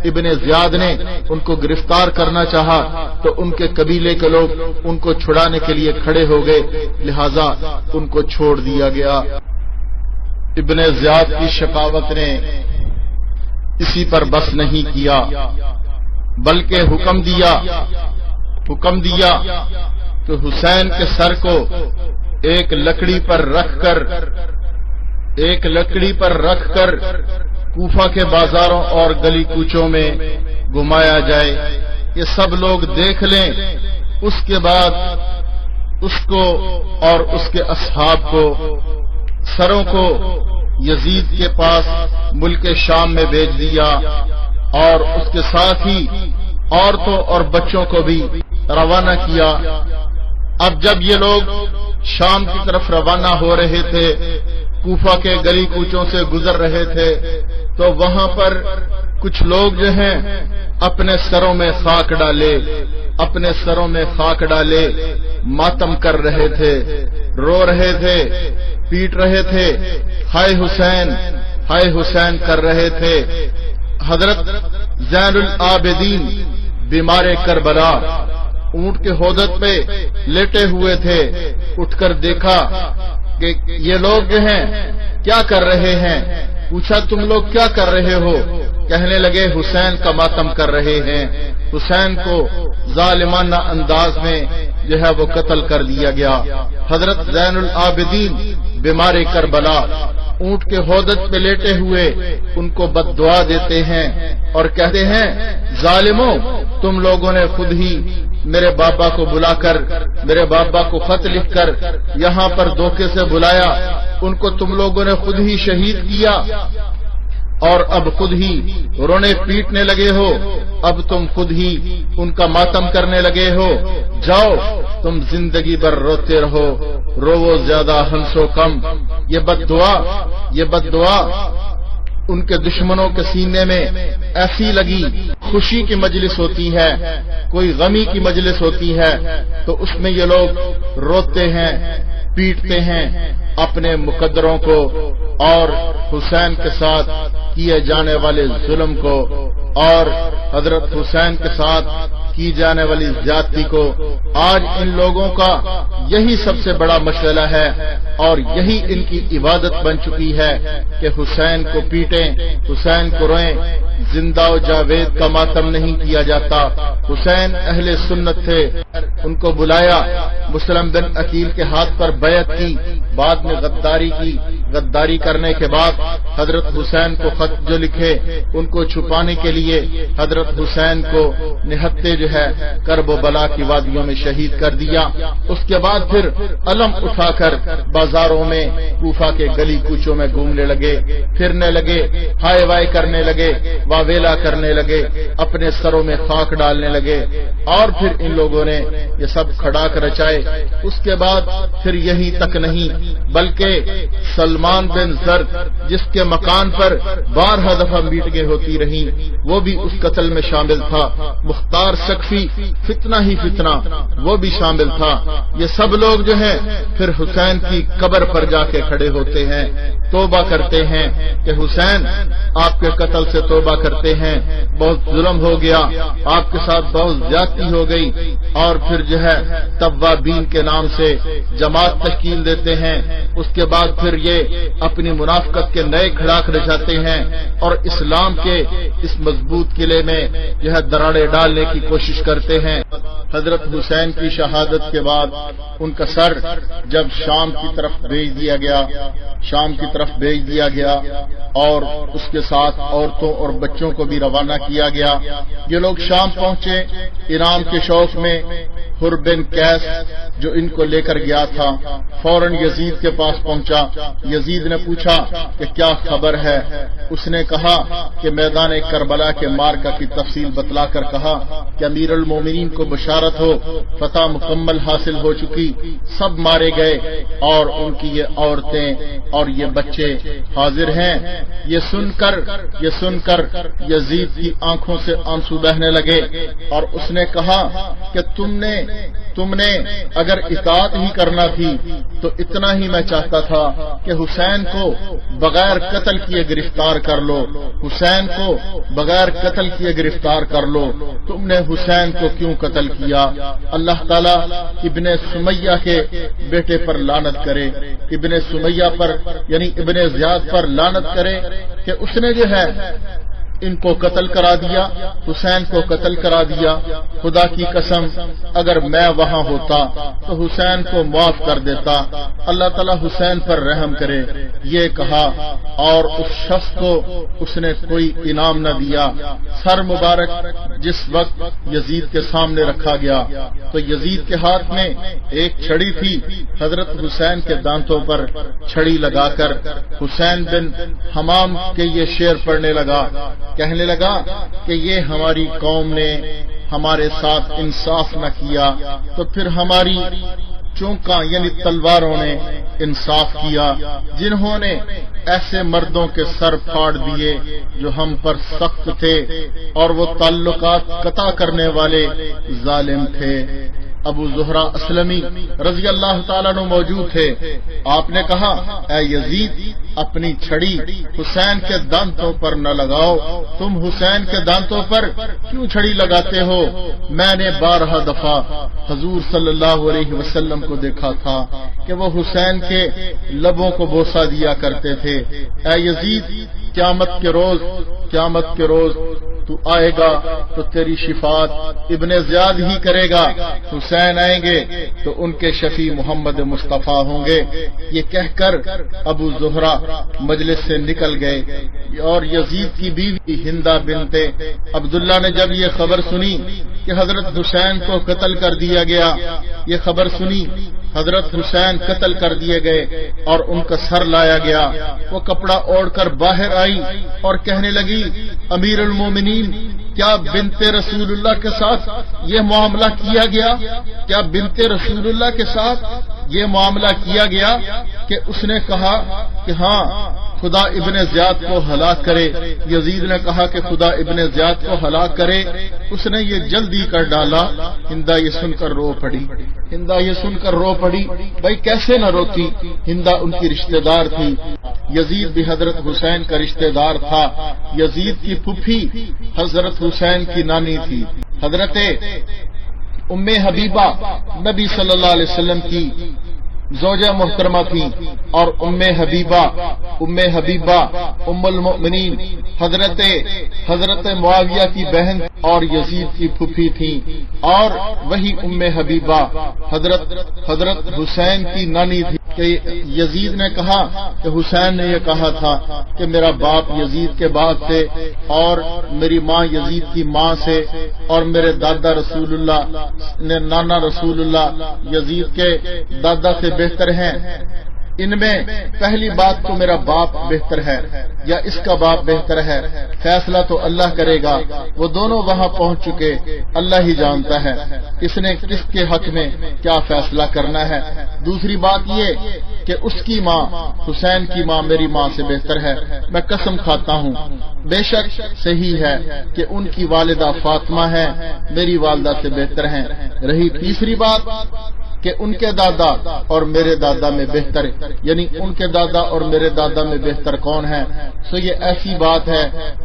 B: ابن زیاد نے ان کو گرفتار کرنا چاہا تو ان کے قبیلے کے لوگ ان کو چھڑانے کے لیے کھڑے ہو گئے، لہذا ان کو چھوڑ دیا گیا۔ ابن زیاد کی شقاوت نے اسی پر بس نہیں کیا بلکہ حکم دیا کہ حسین کے سر کو ایک لکڑی پر رکھ کر کوفہ کے بازاروں اور گلی کوچوں میں گھمایا جائے، یہ سب لوگ دیکھ لیں، اس کے بعد اس کو اور اس کے اصحاب کو سروں کو یزید کے پاس ملک شام میں بھیج دیا اور اس کے ساتھ ہی عورتوں اور بچوں کو بھی روانہ کیا۔ اب جب یہ لوگ شام کی طرف روانہ ہو رہے تھے، کوفہ کے گلی کوچوں سے گزر رہے تھے، تو وہاں پر کچھ لوگ جو ہیں اپنے سروں میں خاک ڈالے ماتم کر رہے تھے، رو رہے تھے، پیٹ رہے تھے، ہائے حسین کر رہے تھے۔ حضرت زین العابدین بیمار کربلا اونٹ کے ہودت پہ لیٹے ہوئے تھے، اٹھ کر دیکھا کہ یہ لوگ جو ہیں کیا کر رہے ہیں، پوچھا تم لوگ کیا کر رہے ہو؟ کہنے لگے حسین کا ماتم کر رہے ہیں، حسین کو ظالمانہ انداز میں جو ہے وہ قتل کر دیا گیا۔ حضرت زین العابدین بیمار کربلا اونٹ کے ہودت پہ لیٹے ہوئے ان کو بد دعا دیتے ہیں اور کہتے ہیں ظالموں، تم لوگوں نے خود ہی میرے بابا کو بلا کر، میرے بابا کو خط لکھ کر یہاں پر دھوکے سے بلایا، ان کو تم لوگوں نے خود ہی شہید کیا اور اب خود ہی رونے پیٹنے لگے ہو، اب تم خود ہی ان کا ماتم کرنے لگے ہو، جاؤ تم زندگی بھر روتے رہو، رو زیادہ ہنسو کم۔ یہ بد دعا ان کے دشمنوں کے سینے میں ایسی لگی، خوشی کی مجلس ہوتی ہے، کوئی غمی کی مجلس ہوتی ہے تو اس میں یہ لوگ روتے ہیں، پیٹتے ہیں اپنے مقدروں کو اور حسین کے ساتھ کیے جانے والے ظلم کو اور حضرت حسین کے ساتھ کی جانے والی زیادتی کو۔ آج ان لوگوں کا یہی سب سے بڑا مشغلہ ہے اور یہی ان کی عبادت بن چکی ہے کہ حسین کو پیٹیں، حسین کو روئیں، زندہ و جاوید کا ماتم نہیں کیا جاتا۔ حسین اہل سنت تھے، ان کو بلایا، مسلم بن عقیل کے ہاتھ پر بیعت کی، بعد میں غداری کی، غداری کرنے کے بعد حضرت حسین کو خط جو لکھے ان کو چھپانے کے لیے حضرت حسین کو نہتے جو ہے کرب و بلا کی وادیوں میں شہید کر دیا۔ اس کے بعد پھر علم اٹھا کر بازاروں میں کوفہ کے گلی کوچوں میں گھومنے لگے، پھرنے لگے، ہائے وائے کرنے لگے، واویلا کرنے لگے، اپنے سروں میں خاک ڈالنے لگے، اور پھر ان لوگوں نے یہ سب کھڑا کر رچائے۔ اس کے بعد پھر یہی تک نہیں بلکہ سلمان بن زرد جس کے مکان پر 12 دفعہ میٹنگیں ہوتی رہیں وہ بھی اس قتل میں شامل تھا، مختار سقفی فتنہ ہی فتنہ وہ بھی شامل تھا۔ یہ سب لوگ جو ہیں پھر حسین کی قبر پر جا کے کھڑے ہوتے ہیں، توبہ کرتے ہیں کہ حسین آپ کے قتل سے توبہ کرتے ہیں، بہت ظلم ہو گیا، آپ کے ساتھ بہت زیادتی ہو گئی، اور پھر جو ہے توابین کے نام سے جماعت تشکیل دیتے ہیں۔ اس کے بعد پھر یہ اپنی منافقت کے نئے کھڑاک رچاتے ہیں اور اسلام کے اس مضبوط قلعے میں جو ہے دراڑے ڈالنے کی کوشش کرتے ہیں۔ حضرت حسین کی شہادت کے بعد ان کا سر جب شام کی طرف بھیج دیا گیا اور اس کے ساتھ عورتوں اور بچوں کو بھی روانہ کیا گیا۔ یہ لوگ شام پہنچے، انعام کے شوق میں حر بن قیس جو ان کو لے کر گیا تھا فوراً یزید کے پاس پہنچا۔ یزید نے پوچھا کہ کیا خبر ہے؟ اس نے کہا کہ میدان کربلا کے مارکہ کی تفصیل بتلا کر کہا کہ امیر المومنین کو بشارت ہو، فتح مکمل حاصل ہو چکی، سب مارے گئے اور ان کی یہ عورتیں اور یہ بچے حاضر ہیں۔ یہ سن کر یزید کی آنکھوں سے آنسو بہنے لگے اور اس نے کہا کہ تم نے اگر اطاعت ہی کرنا تھی تو اتنا ہی میں چاہتا تھا کہ حسین کو بغیر قتل کیے گرفتار کر لو، حسین کو بغیر قتل کیے گرفتار کر لو، تم نے حسین کو کیوں قتل کیا؟ اللہ تعالیٰ ابن سمیہ کے بیٹے پر لعنت کرے، ابن سمیہ پر یعنی ابن زیاد پر لعنت کرے کہ اس نے جو ہے ان کو قتل کرا دیا، حسین کو قتل کرا دیا۔ خدا کی قسم اگر میں وہاں ہوتا تو حسین کو معاف کر دیتا، اللہ تعالیٰ حسین پر رحم کرے، یہ کہا، اور اس شخص کو اس نے کوئی انعام نہ دیا۔ سر مبارک جس وقت یزید کے سامنے رکھا گیا تو یزید کے ہاتھ میں ایک چھڑی تھی، حضرت حسین کے دانتوں پر چھڑی لگا کر حسین بن حمام کے یہ شعر پڑھنے لگا، کہنے لگا کہ یہ ہماری قوم نے ہمارے ساتھ انصاف نہ کیا تو پھر ہماری چونکاں یعنی تلواروں نے انصاف کیا، جنہوں نے ایسے مردوں کے سر پھاڑ دیے جو ہم پر سخت تھے اور وہ تعلقات قطع کرنے والے ظالم تھے۔ ابو زہرہ اسلمی رضی اللہ تعالیٰ عنہ موجود تھے۔ آپ نے کہا اے یزید اپنی چھڑی حسین کے دانتوں پر نہ لگاؤ، تم حسین کے دانتوں پر کیوں چھڑی لگاتے ہو؟ میں نے 12 دفعہ حضور صلی اللہ علیہ وسلم کو دیکھا تھا کہ وہ حسین کے لبوں کو بوسہ دیا کرتے تھے۔ اے یزید قیامت کے روز تو آئے گا تو تیری شفاعت ابن زیاد ہی کرے گا، حسین آئیں گے تو ان کے شفیع محمد مصطفیٰ ہوں گے۔ یہ کہہ کر ابو زہرہ مجلس سے نکل گئے اور یزید کی بیوی ہندہ بنت عبداللہ نے جب یہ خبر سنی کہ حضرت حسین کو قتل کر دیا گیا، یہ خبر سنی حضرت حسین قتل کر دیے گئے اور ان کا سر لایا گیا، وہ کپڑا اوڑھ کر باہر آئی اور کہنے لگی امیر المومنین کیا بنت رسول اللہ کے ساتھ یہ معاملہ کیا گیا؟ کیا بنت رسول اللہ کے ساتھ یہ معاملہ کیا گیا؟ کہ اس نے کہا کہ ہاں خدا ابن زیاد کو ہلاک کرے۔ یزید نے کہا کہ خدا ابن زیاد کو ہلاک کرے، اس نے یہ جلدی کر ڈالا۔ ہندہ یہ سن کر رو پڑی، بھائی کیسے نہ روتی، ہندہ ان کی رشتہ دار تھی، یزید بھی حضرت حسین کا رشتہ دار تھا، یزید کی پھوپھی حضرت حسین کی نانی تھی، حضرت ام حبیبہ نبی صلی اللہ علیہ وسلم کی زوجہ محترمہ تھی، اور ام حبیبہ ام المؤمنین حضرت معاویہ کی بہن اور یزید کی پھوپھی تھی، اور وہی ام حبیبہ حضرت حسین کی نانی تھی۔ کہ یزید نے کہا کہ حسین نے یہ کہا تھا کہ میرا باپ یزید کے باپ سے اور میری ماں یزید کی ماں سے اور میرے دادا رسول اللہ نے نانا رسول اللہ یزید کے دادا سے بہتر ہیں، ان میں پہلی بات تو میرا باپ بہتر ہے یا اس کا باپ بہتر ہے، فیصلہ تو اللہ کرے گا، وہ دونوں وہاں پہنچ چکے، اللہ ہی جانتا ہے اس نے کس کے حق میں کیا فیصلہ کرنا ہے۔ دوسری بات یہ کہ اس کی ماں حسین کی ماں میری ماں سے بہتر ہے، میں قسم کھاتا ہوں، بے شک صحیح ہے کہ ان کی والدہ فاطمہ ہے میری والدہ سے بہتر ہیں۔ رہی تیسری بات کہ ان کے دادا اور میرے دادا میں بہتر، یعنی ان کے دادا اور میرے دادا میں بہتر کون ہے، تو یہ ایسی بات ہے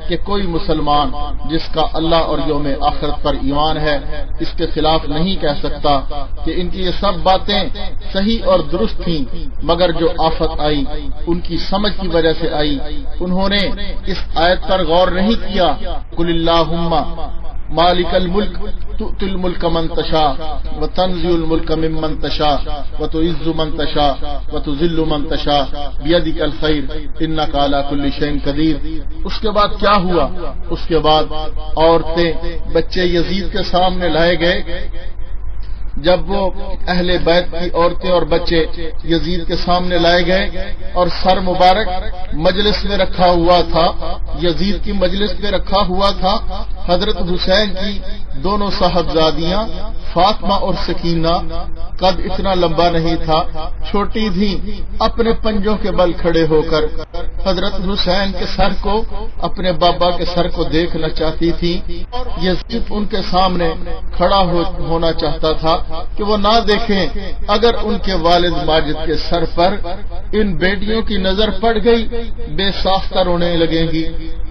B: کہ کوئی مسلمان جس کا اللہ اور یوم آخرت پر ایمان ہے اس کے خلاف نہیں کہہ سکتا کہ ان کی یہ سب باتیں صحیح اور درست تھیں، مگر جو آفت آئی ان کی سمجھ کی وجہ سے آئی، انہوں نے اس آیت پر غور نہیں کیا، قل اللہم مالک الملک تؤتی الملک من تشاء وتنزع الملک ممن تشاء وتعز من تشاء وتذل من تشاء بیدک الخیر انک علی کل شیء قدیر۔ اس کے بعد کیا ہوا؟ اس کے بعد عورتیں بچے یزید کے سامنے لائے گئے، جب وہ اہل بیت کی عورتیں اور بچے یزید کے سامنے لائے گئے اور سر مبارک مجلس میں رکھا ہوا تھا، یزید کی مجلس میں رکھا ہوا تھا، حضرت حسین کی دونوں صاحبزادیاں فاطمہ اور سکینہ، قد اتنا لمبا نہیں تھا، چھوٹی تھیں، اپنے پنجوں کے بل کھڑے ہو کر حضرت حسین کے سر کو، اپنے بابا کے سر کو دیکھنا چاہتی تھی۔ یزید ان کے سامنے کھڑا ہونا چاہتا تھا کہ وہ نہ دیکھیں، اگر ان کے والد ماجد کے سر پر ان بیٹیوں کی نظر پڑ گئی بے ساختہ رونے لگیں گی۔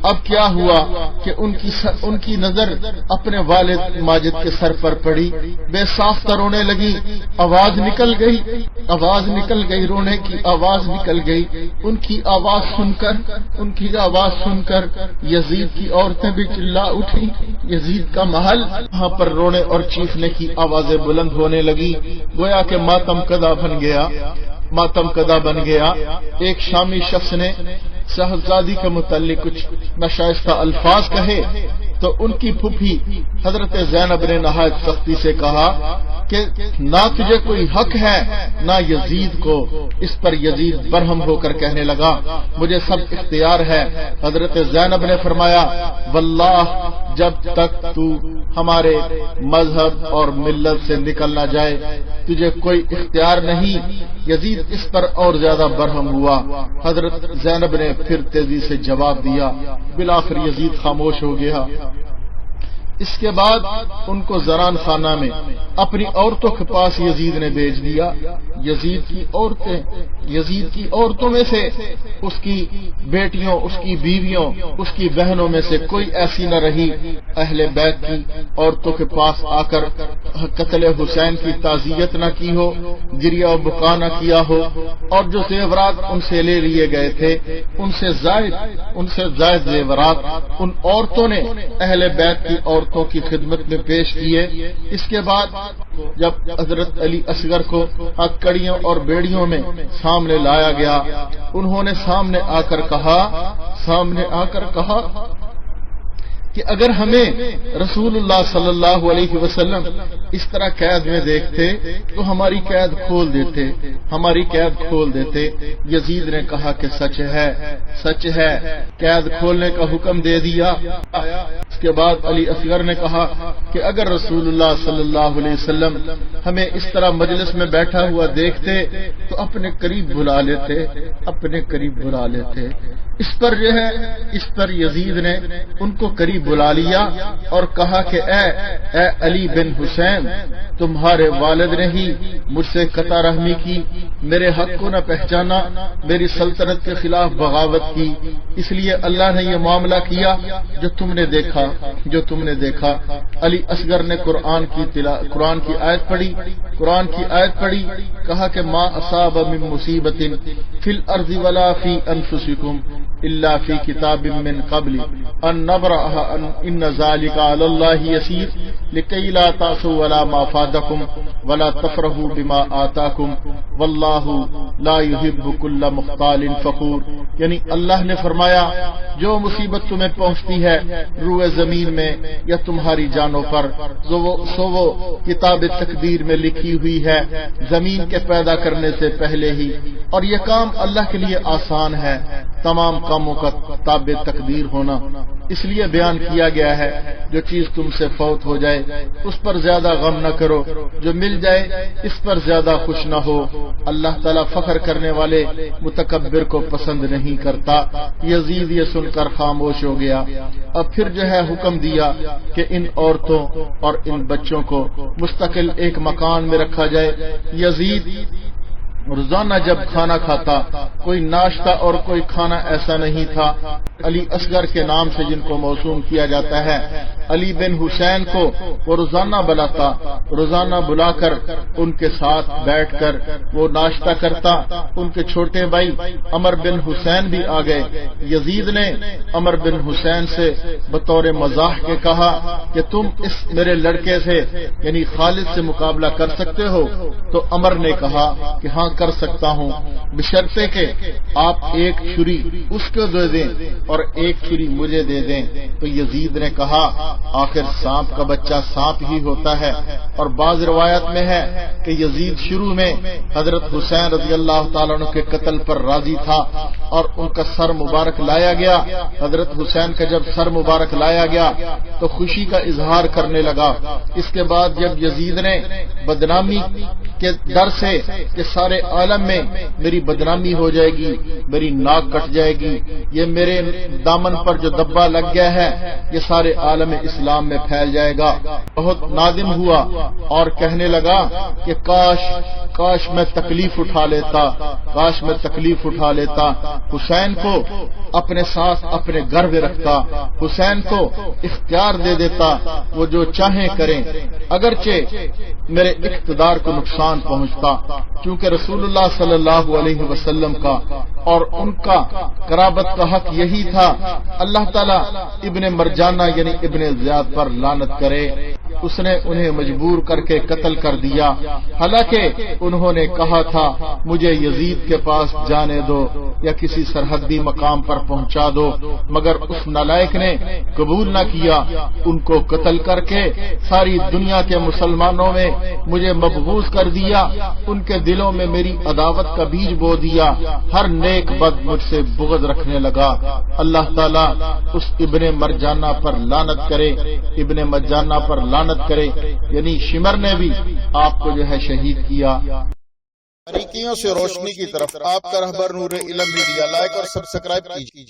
B: اب کیا ہوا کہ ان کی نظر اپنے والد ماجد کے سر پر پڑی، بے ساختہ رونے لگی، آواز نکل گئی، رونے کی آواز نکل گئی۔ ان کی آواز سن کر یزید کی عورتیں بھی چلا اٹھی، یزید کا محل، وہاں پر رونے اور چیخنے کی آوازیں بلند ہونے لگی، گویا کہ ماتم کدا بن گیا۔ ایک شامی شخص نے صاحبزادی کے متعلق کچھ ناشائستہ الفاظ کہے تو ان کی پھوپھی حضرت زینب نے نہایت سختی سے کہا کہ نہ تجھے کوئی حق ہے نہ یزید کو۔ اس پر یزید برہم ہو کر کہنے لگا مجھے سب اختیار ہے۔ حضرت زینب نے فرمایا واللہ جب تک تو ہمارے مذہب اور ملت سے نکل نہ جائے تجھے کوئی اختیار نہیں۔ یزید اس پر اور زیادہ برہم ہوا۔ حضرت زینب نے پھر تیزی سے جواب دیا، بالآخر یزید خاموش ہو گیا۔ اس کے بعد ان کو زران خانہ میں اپنی عورتوں کے پاس یزید نے بھیج دیا۔ یزید کی عورتوں میں سے اس کی بیٹیوں، اس کی بیویوں، اس کی بہنوں میں سے کوئی ایسی نہ رہی اہل بیت کی عورتوں کے پاس آ کر قتل حسین کی تعزیت نہ کی ہو، گریہ و بکا نہ کیا ہو، اور جو زیورات ان سے لے لیے گئے تھے ان سے زائد زیورات ان عورتوں نے اہل بیت کی عورتوں کی خدمت میں پیش کیے۔ اس کے بعد جب حضرت علی اصغر کو ہتھکڑیوں اور بیڑیوں میں سامنے لایا گیا، انہوں نے سامنے آ کر کہا کہ اگر ہمیں رسول اللہ صلی اللہ علیہ وسلم اس طرح قید میں دیکھتے تو ہماری قید کھول دیتے۔ یزید نے کہا کہ سچ ہے، قید کھولنے کا حکم دے دیا۔ اس کے بعد علی اصغر نے کہا کہ اگر رسول اللہ صلی اللہ علیہ وسلم ہمیں اس طرح مجلس میں بیٹھا ہوا دیکھتے تو اپنے قریب بلا لیتے۔ اس پر یزید نے ان کو قریب بلا لیا اور کہا کہ اے علی بن حسین، تمہارے والد نے ہی مجھ سے قطع رحمی کی، میرے حق کو نہ پہچانا، میری سلطنت کے خلاف بغاوت کی، اس لیے اللہ نے یہ معاملہ کیا جو تم نے دیکھا۔ علی اصغر نے قرآن کی آیت پڑھی، کہا کہ ما اصاب من مصیبت فی الارض ولا فی انفسکم الا فی کتاب من قبل ان نبرأها ان ذلك علی اللہ یسیر لکی لا تعصوا ولا ما فاتکم ولا تفرحوا بما آتاکم واللہ لا يحب كل مختال فخور، یعنی اللہ نے فرمایا جو مصیبت تمہیں پہنچتی ہے روئے زمین میں یا تمہاری جانوں پر سو وہ کتاب تقدیر میں لکھی ہوئی ہے زمین کے پیدا کرنے سے پہلے ہی، اور یہ کام اللہ کے لیے آسان ہے، تمام کاموں کا تابع تقدیر ہونا۔ اس لیے بیان کیا گیا ہے جو چیز تم سے فوت ہو جائے اس پر زیادہ غم نہ کرو، جو مل جائے اس پر زیادہ خوش نہ ہو۔ اللہ تعالیٰ فخر کرنے والے متکبر کو پسند نہیں کرتا۔ یزید یہ سن کر خاموش ہو گیا۔ اب پھر جو ہے حکم دیا کہ ان عورتوں اور ان بچوں کو مستقل ایک مکان میں رکھا جائے۔ یزید روزانہ جب کھانا کھاتا کوئی ناشتہ اور کوئی کھانا ایسا نہیں تھا۔ علی اصغر کے نام سے جن کو موسوم کیا جاتا ہے، علی بن حسین کو وہ روزانہ بلاتا، روزانہ بلا کر ان کے ساتھ بیٹھ کر وہ ناشتہ کرتا۔ ان کے چھوٹے بھائی عمر بن حسین بھی آ گئے۔ یزید نے عمر بن حسین سے بطور مزاح کے کہا کہ تم اس میرے لڑکے سے یعنی خالد سے مقابلہ کر سکتے ہو؟ تو عمر نے کہا کہ ہاں کر سکتا ہوں، بشرطے کہ آپ ایک چھری اس کو دے دیں اور ایک چھری مجھے دے دیں۔ تو یزید نے کہا آخر سانپ کا بچہ سانپ ہی ہوتا ہے۔ اور بعض روایت میں ہے کہ یزید شروع میں حضرت حسین رضی اللہ تعالیٰ عنہ کے قتل پر راضی تھا اور ان کا سر مبارک لایا گیا۔ حضرت حسین کا جب سر مبارک لایا گیا تو خوشی کا اظہار کرنے لگا۔ اس کے بعد جب یزید نے بدنامی کے ڈر سے کہ سارے عالم میں میری بدنامی ہو جائے گی، میری ناک کٹ جائے گی، یہ میرے دامن پر جو دبا لگ گیا ہے یہ سارے عالم اسلام میں پھیل جائے گا، بہت نادم ہوا اور کہنے لگا کہ کاش میں تکلیف اٹھا لیتا، کاش میں تکلیف اٹھا لیتا، حسین کو اپنے ساتھ اپنے گھر میں رکھتا، حسین کو اختیار دے دیتا، وہ جو چاہیں کریں، اگرچہ میرے اقتدار کو نقصان پہنچتا، کیونکہ رسول اللہ صلی اللہ علیہ وسلم کا اور ان کا قرابت کا حق یہی تھا۔ اللہ تعالیٰ ابن مرجانہ یعنی ابن زیاد پر لعنت کرے، اس نے انہیں مجبور کر کے قتل کر دیا، حالانکہ انہوں نے کہا تھا مجھے یزید کے پاس جانے دو یا کسی سرحدی مقام پر پہنچا دو، مگر اس نالائق نے قبول نہ کیا، ان کو قتل کر کے ساری دنیا کے مسلمانوں میں مجھے مبغوض کر دیا، ان کے دلوں میں میری عداوت کا بیج بو دیا، ہر نیک بد مجھ سے بغض رکھنے لگا۔ اللہ تعالیٰ اس ابن مرجانہ پر لعنت کرے، ابن مرجانہ پر لعنت کرے، یعنی شمر نے بھی آپ کو جو ہے شہید کیا۔
A: باریکیوں سے روشنی کی طرف آپ کا رہبر نور علم میڈیا، لائک اور سبسکرائب کیجیے۔